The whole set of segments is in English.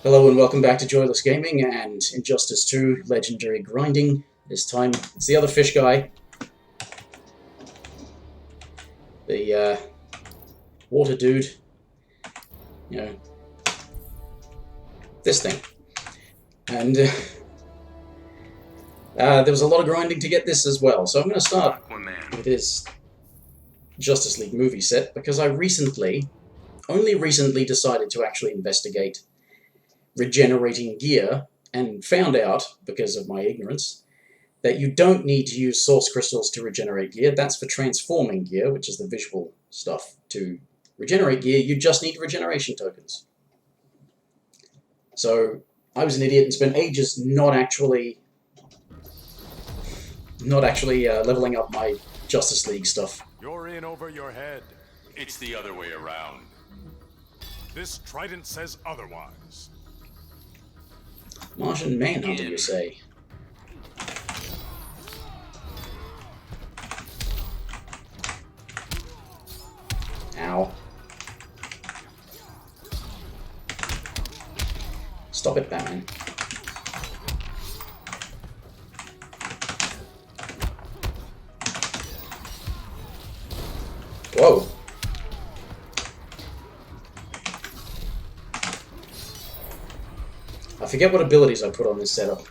Hello and welcome back to Joyless Gaming and Injustice 2 Legendary Grinding. This time it's the other fish guy. The water dude. You know, this thing. And there was a lot of grinding to get this as well. So I'm going to start Aquaman. with this Justice League movie set because I only recently decided to actually investigate regenerating gear and found out, because of my ignorance, that you don't need to use source crystals to regenerate gear. That's for transforming gear, which is the visual stuff. To regenerate gear, you just need regeneration tokens. So I was an idiot and spent ages not actually leveling up my Justice League stuff. You're in over your head. It's the other way around. This trident says otherwise. Martian Manhunter, you say? Ow. Stop it, Batman. Whoa. I forget what abilities I put on this setup.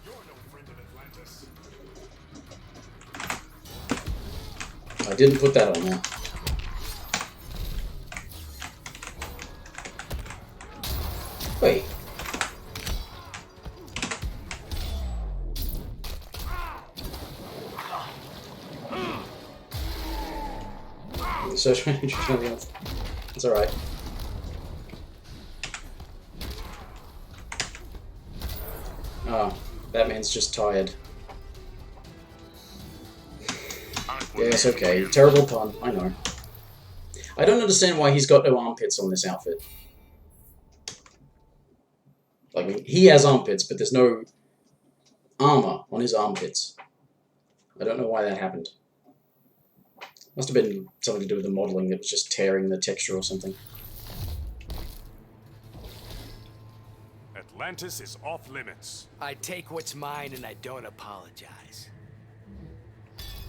I didn't put that on there. Wait. Search for interesting else. It's alright. Oh, Batman's just tired. Yes, okay. Terrible pun, I know. I don't understand why he's got no armpits on this outfit. Like, I mean, he has armpits, but there's no armor on his armpits. I don't know why that happened. Must have been something to do with the modeling that was just tearing the texture or something. Atlantis is off limits. I take what's mine and I don't apologize.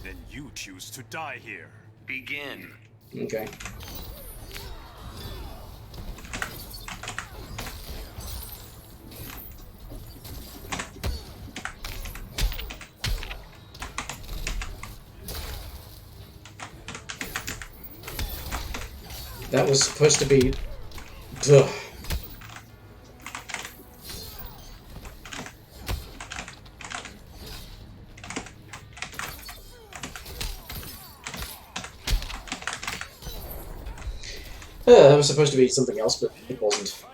Then you choose to die here. Begin. Okay. That was supposed to be... Ugh. That was supposed to be something else, but it wasn't.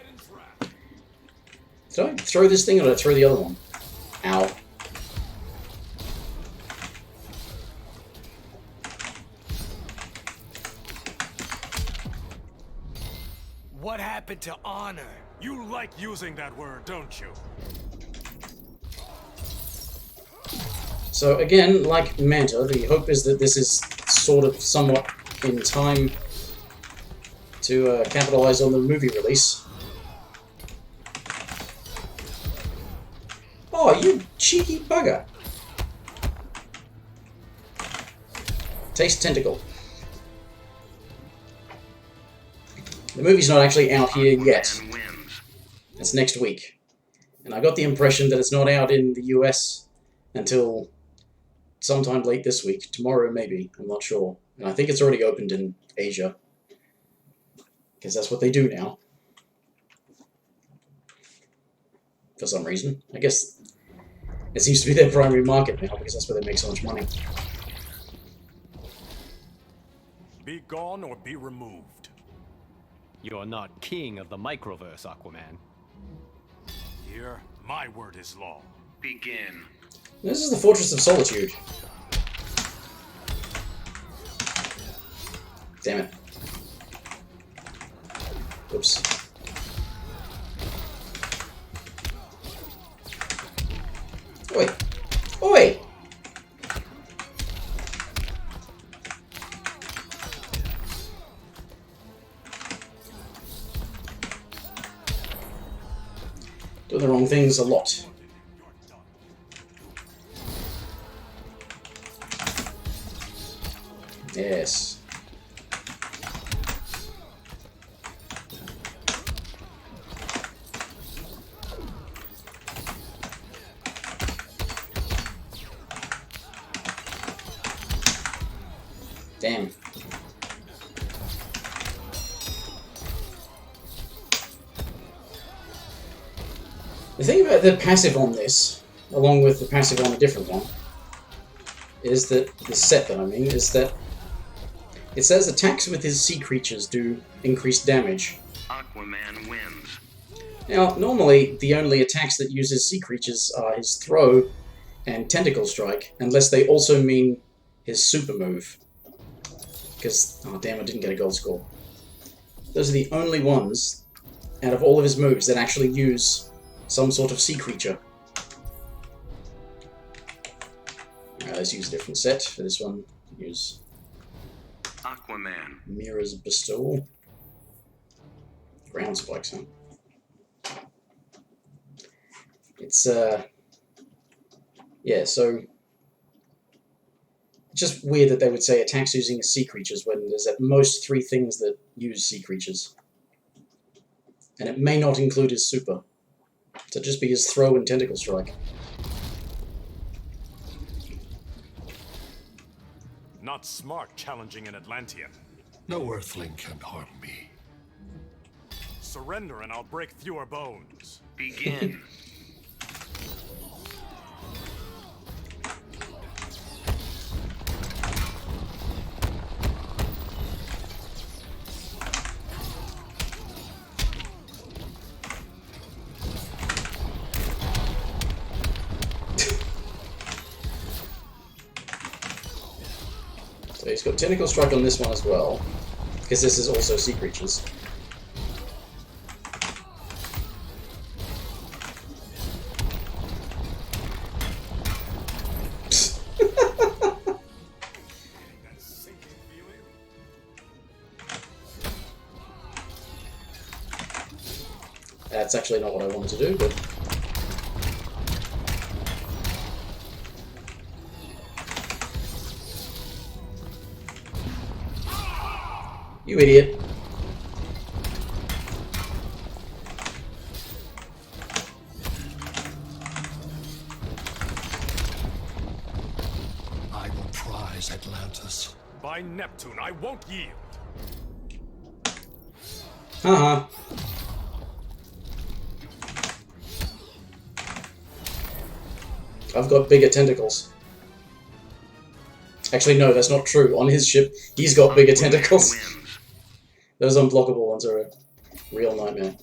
Did I throw this thing or did I throw the other one? Ow. What happened to honor? You like using that word, don't you? So again, like Manta, the hope is that this is sort of somewhat in time to capitalize on the movie release. Oh, you cheeky bugger! Taste tentacle. The movie's not actually out here yet. It's next week. And I got the impression that it's not out in the US until sometime late this week. Tomorrow, maybe. I'm not sure. And I think it's already opened in Asia. Because that's what they do now. For some reason. I guess it seems to be their primary market now, because that's where they make so much money. Be gone or be removed. You're not king of the microverse, Aquaman. Here, my word is law. Begin. This is the Fortress of Solitude. Damn it. Oops. Oi! Oi! Do the wrong things a lot. Yes. Damn. The thing about the passive on this, along with the passive on a different one, is that the set that I mean is that it says attacks with his sea creatures do increased damage. Aquaman wins. Now, normally the only attacks that use his sea creatures are his throw and tentacle strike, unless they also mean his super move. Because, oh damn, I didn't get a gold score. Those are the only ones out of all of his moves that actually use some sort of sea creature. Alright, let's use a different set. For this one, use Aquaman. Mira's Bestow. Ground spikes, huh? It's, yeah, so it's just weird that they would say attacks using sea creatures when there's at most 3 things that use sea creatures. And it may not include his super. So just be his throw and tentacle strike. Not smart challenging an Atlantean. No earthling can harm me. Surrender and I'll break fewer bones. Begin. So he's got tentacle strike on this one as well, because this is also sea creatures. That's actually not what I wanted to do, but... You idiot. I will prize Atlantis. By Neptune, I won't yield. Haha. I've got bigger tentacles. Actually, no, that's not true. On his ship, he's got bigger tentacles. Those unblockable ones are a real nightmare.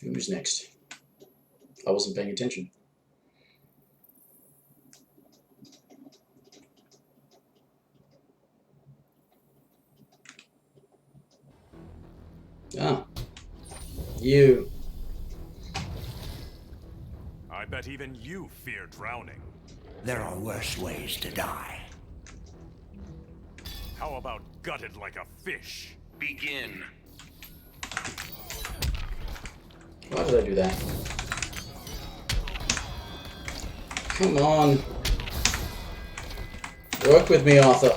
Who's next? I wasn't paying attention. Ah. You. I bet even you fear drowning. There are worse ways to die. How about gutted like a fish? Begin. Why did I do that? Come on. Work with me, Arthur.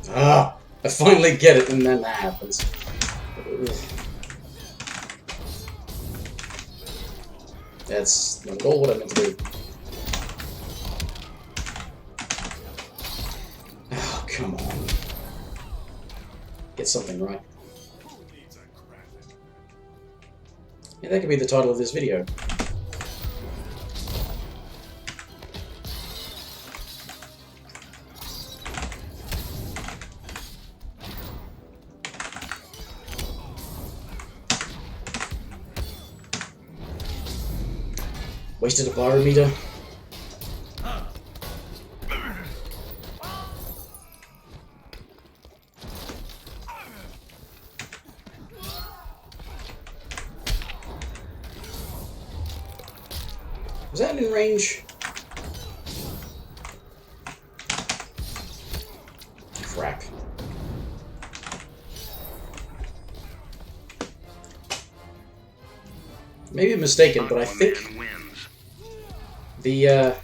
Ah! I finally get it, and then that happens. Ugh. That's not at all what I meant to do. Oh, come on. Get something right. Yeah, that could be the title of this video. Wasted a pyrometer. Was that in range? Crap. Maybe I'm mistaken, but I think Aquaman wins. the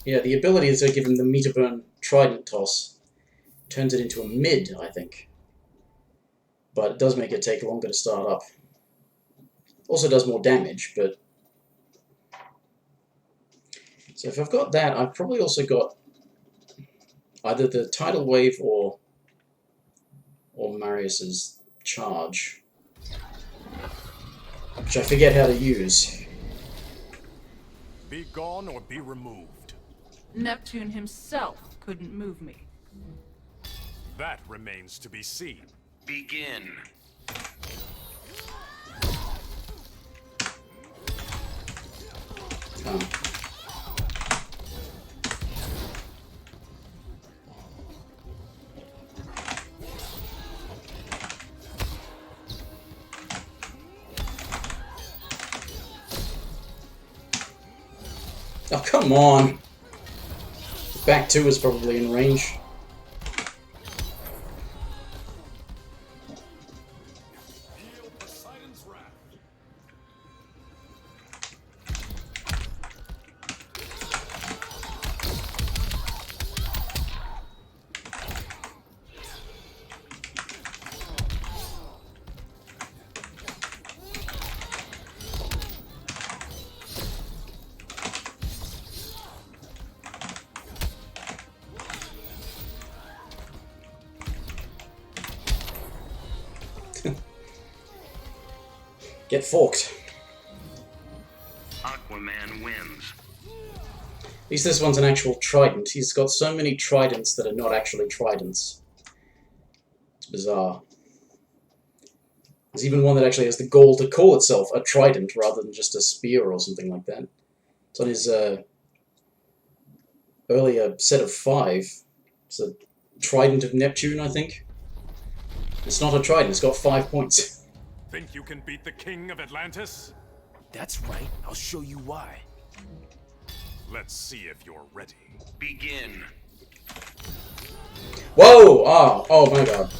the ability to give him the meter burn trident toss turns it into a mid, I think. But it does make it take longer to start up. Also does more damage, but... So if I've got that, I've probably also got either the tidal wave or Marius's charge, which I forget how to use. Be gone or be removed. Neptune himself couldn't move me. That remains to be seen. Begin. Oh. Oh, come on! Back 2 is probably in range. Get forked. Aquaman wins. At least this one's an actual trident. He's got so many tridents that are not actually tridents. It's bizarre. There's even one that actually has the goal to call itself a trident rather than just a spear or something like that. It's on his earlier set of 5. It's a Trident of Neptune, I think. It's not a trident, it's got 5 points. Think you can beat the king of Atlantis? That's right. I'll show you why. Let's see if you're ready. Begin. Whoa! Oh, oh my god.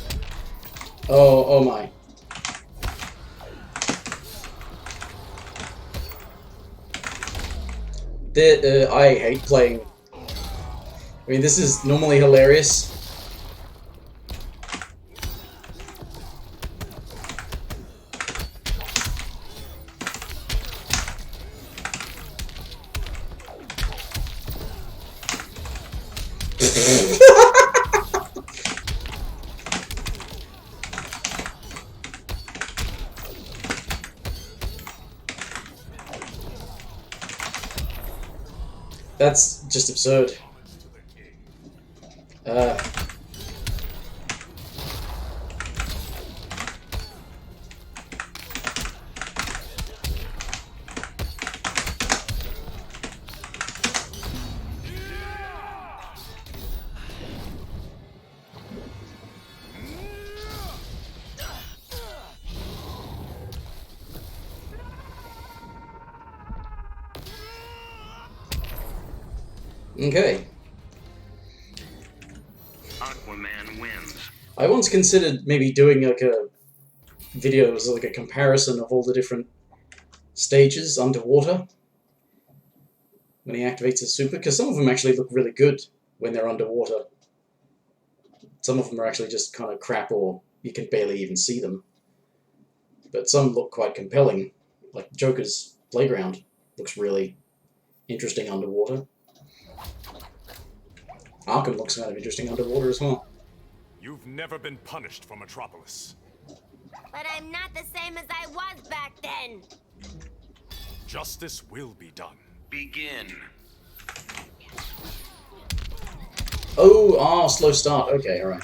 Oh my. I hate playing. I mean, this is normally hilarious. That's just absurd. Okay. Aquaman wins. I once considered maybe doing like a video as like a comparison of all the different stages underwater when he activates his super, because some of them actually look really good when they're underwater. Some of them are actually just kind of crap, or you can barely even see them. But some look quite compelling, like Joker's Playground looks really interesting underwater. Arkham looks kind of interesting underwater as well. You've never been punished for Metropolis. But I'm not the same as I was back then. Justice will be done. Begin. Oh, slow start. Okay, alright.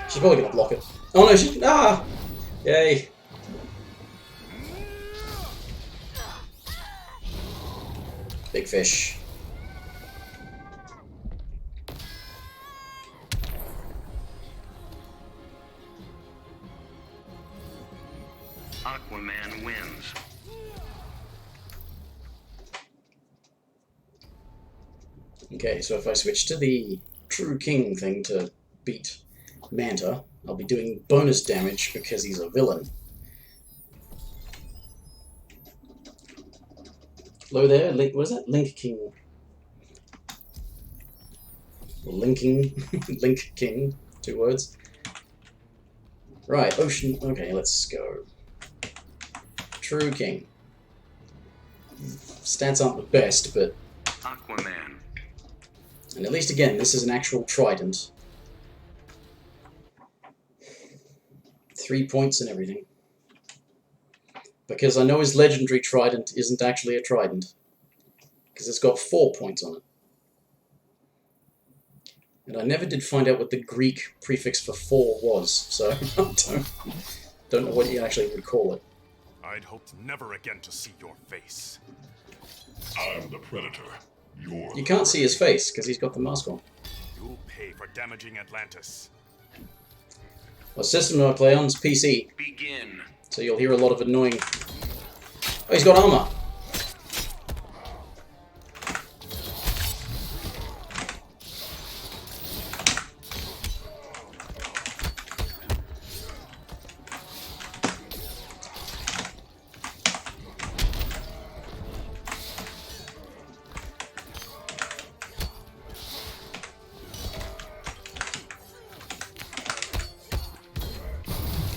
She's probably gonna block it. Oh no, she. Ah! Yay! Big fish. Aquaman wins. Okay, so if I switch to the True King thing to beat Manta, I'll be doing bonus damage because he's a villain. Hello there, Link. What is that? Link King. Linking. Link King. 2 words. Right, Ocean. Okay, let's go. True King. Stats aren't the best, but. Aquaman. And at least again, this is an actual trident. 3 points and everything. Because I know his legendary trident isn't actually a trident. Because it's got 4 points on it. And I never did find out what the Greek prefix for 4 was, so I don't know what you actually would call it. I'd hoped never again to see your face. I'm the predator. You can't see his face, because he's got the mask on. You'll pay for damaging Atlantis. What system do I play on? It's PC, Begin. so you'll hear a lot of annoying... Oh, he's got armor!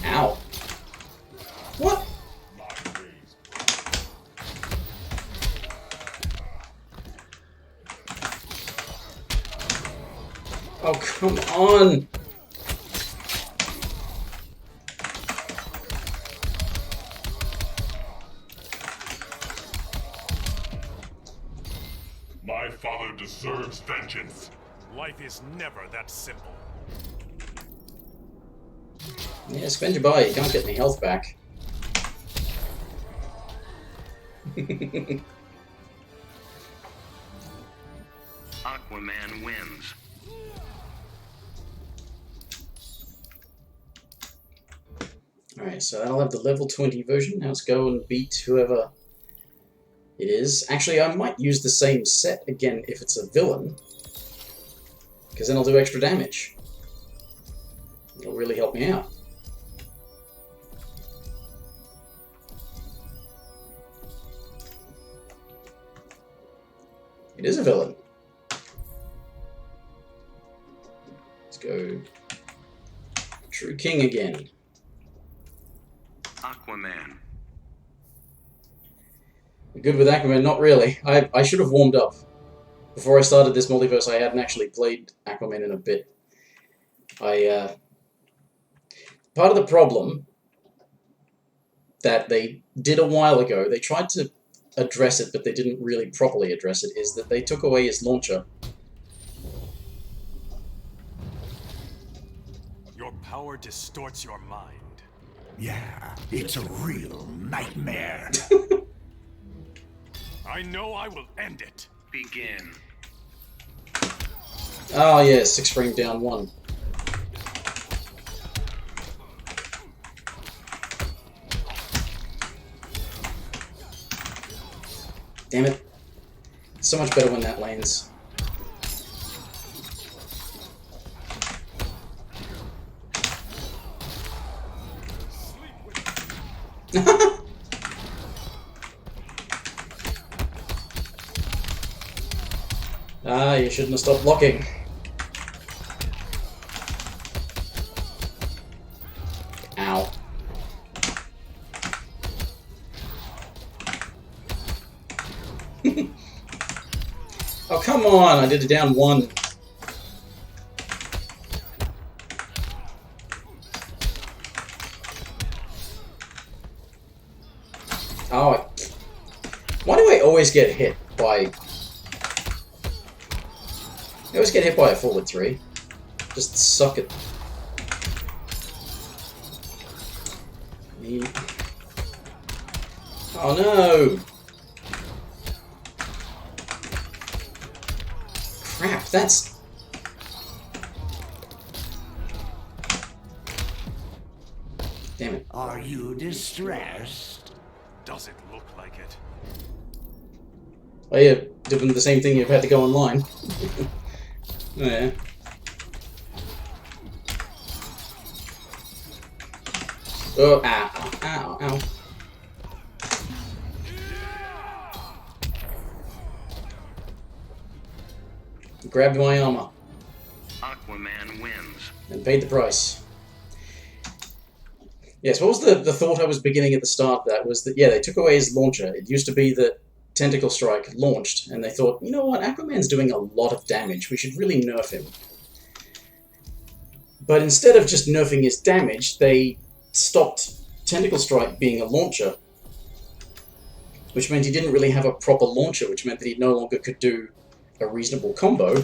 Ow. What? Oh, come on. My father deserves vengeance. Life is never that simple. Yeah, spend your buy. You can't get any health back. Aquaman wins. Alright, so that'll have the level 20 version. Now let's go and beat whoever it is. Actually, I might use the same set again if it's a villain. Because then I'll do extra damage. It'll really help me out. It is a villain. Let's go True King again. Aquaman. Good with Aquaman? Not really. I should have warmed up. Before I started this multiverse, I hadn't actually played Aquaman in a bit. Part of the problem that they did a while ago, they tried to address it, but they didn't really properly address it, is that they took away his launcher. Your power distorts your mind. Yeah, it's a real nightmare. I know I will end it. Begin. Oh yeah, 6 frame down 1. Damn it. It's so much better when that lands. Ah, you shouldn't have stopped blocking. Oh, come on! I did a down one. Oh, why do I always get hit by... I always get hit by a forward 3. Just suck it. Oh no! Crap, that's... Damn it. Are you distressed? Does it look like it? Oh yeah, doing the same thing, you've had to go online. Oh yeah. Oh, ow, ow, ow. Grabbed my armor. Aquaman wins. And paid the price. Yes, what was the thought I was beginning at the start of that? Was that, yeah, they took away his launcher. It used to be that Tentacle Strike launched, and they thought, you know what, Aquaman's doing a lot of damage. We should really nerf him. But instead of just nerfing his damage, they stopped Tentacle Strike being a launcher, which meant he didn't really have a proper launcher, which meant that he no longer could do a reasonable combo.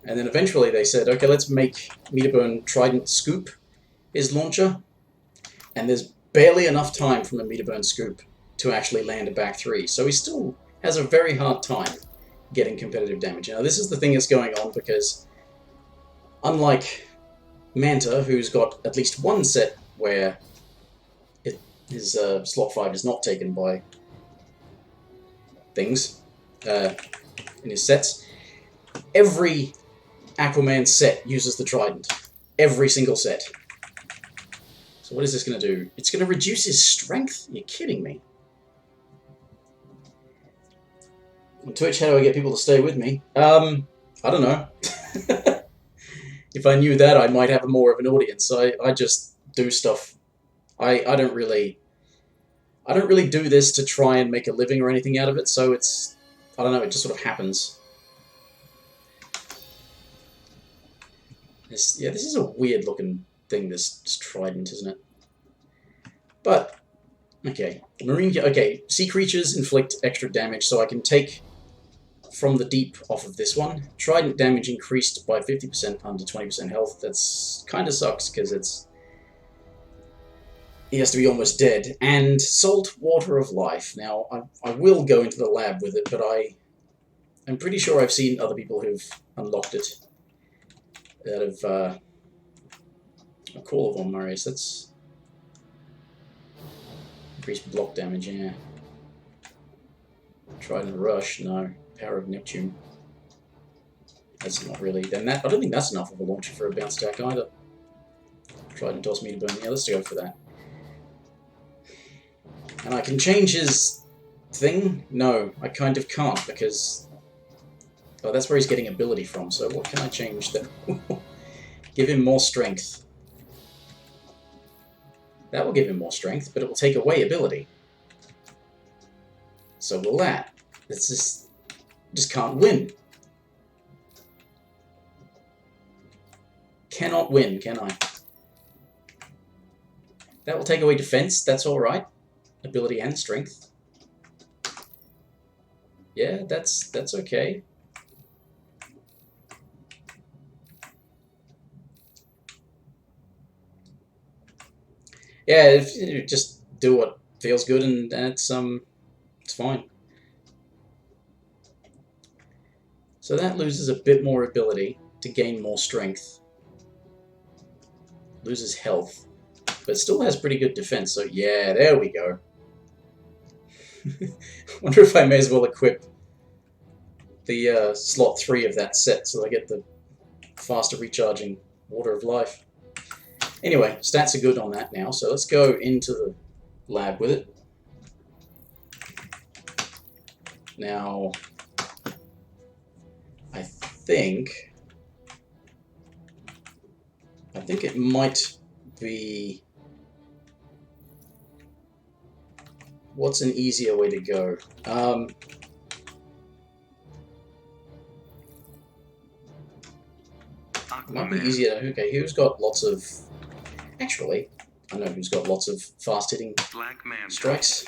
And then eventually they said, okay, let's make Meterburn Trident Scoop his launcher, and there's barely enough time from a Meterburn Scoop to actually land a back 3, so he still has a very hard time getting competitive damage. Now this is the thing that's going on, because unlike Manta, who's got at least one set where his slot 5 is not taken by things in his sets, every Aquaman set uses the Trident. Every single set. So what is this going to do? It's going to reduce his strength? You're kidding me. On Twitch, how do I get people to stay with me? I don't know. If I knew that, I might have more of an audience. I just do stuff. I don't really do this to try and make a living or anything out of it, so it's... I don't know, it just sort of happens. This is a weird looking thing, this trident, isn't it? But, okay. Okay, sea creatures inflict extra damage, so I can take from the deep off of this one. Trident damage increased by 50% under 20% health. That's kind of sucks, because it's... he has to be almost dead. And Salt Water of Life. Now, I will go into the lab with it, but I'm pretty sure I've seen other people who've unlocked it. Out of a Call of Morris, that's increased block damage, yeah. Trident Rush, no. Power of Neptune. That's not really. Then that I don't think that's enough of a launcher for a bounce attack either. Trident Toss Meterburn, yeah, let's go for that. And I can change his thing? No, I kind of can't, because... oh, that's where he's getting ability from, so what can I change that give him more strength? That will give him more strength, but it will take away ability. So will that. It's just can't win. Cannot win, can I? That will take away defense, that's alright. Ability and strength. Yeah, that's okay. Yeah, if you just do what feels good, and it's fine. So that loses a bit more ability to gain more strength. Loses health, but still has pretty good defense. So yeah, there we go. Wonder if I may as well equip the slot 3 of that set so I get the faster recharging Water of Life. Anyway, stats are good on that now, so let's go into the lab with it. Now, I think it might be... What's an easier way to go? Might be Aquaman. easier. Okay, who's got lots of... Actually, I know who's got lots of fast-hitting Black Manta. strikes.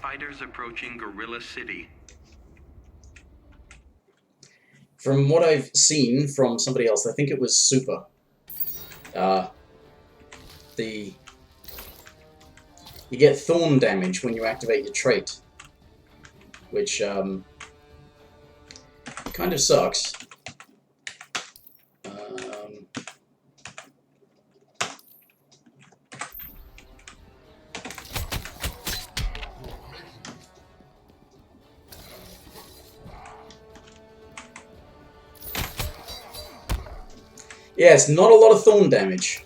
Fighters approaching Gorilla City. From what I've seen from somebody else, I think it was Super. You get thorn damage when you activate your trait, which kind of sucks. Yeah, it's not a lot of thorn damage.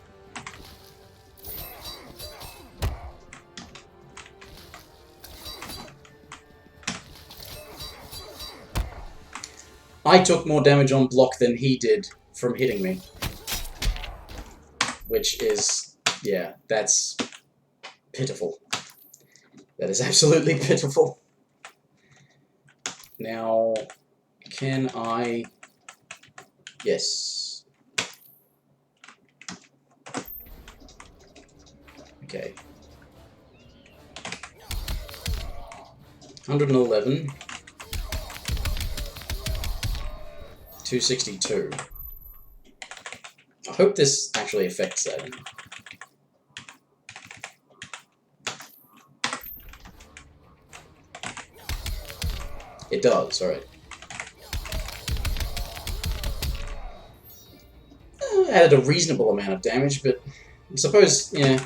I took more damage on block than he did from hitting me. Which is, yeah, that's pitiful. That is absolutely pitiful. Now, can I... Yes. Okay. 111. 262. I hope this actually affects that. It does, alright. Added a reasonable amount of damage, but I suppose, yeah.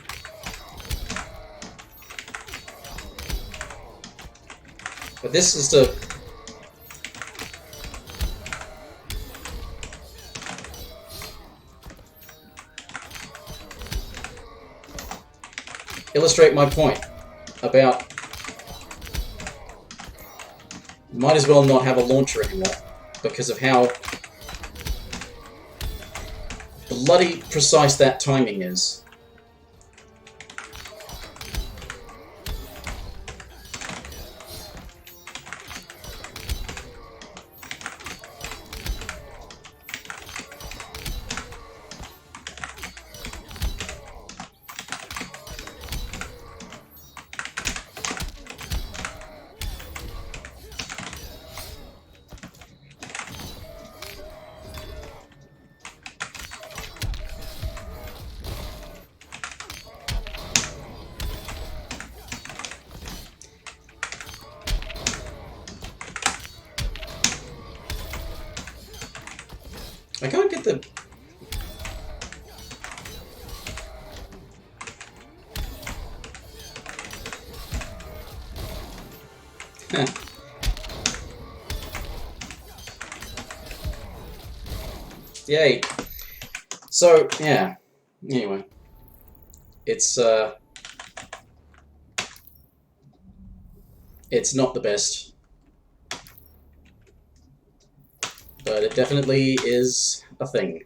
But this is to... illustrate my point about might as well not have a launcher anymore because of how bloody precise that timing is. I can't get the... Huh. Yay. So, yeah. Anyway. It's not the best. But it definitely is a thing.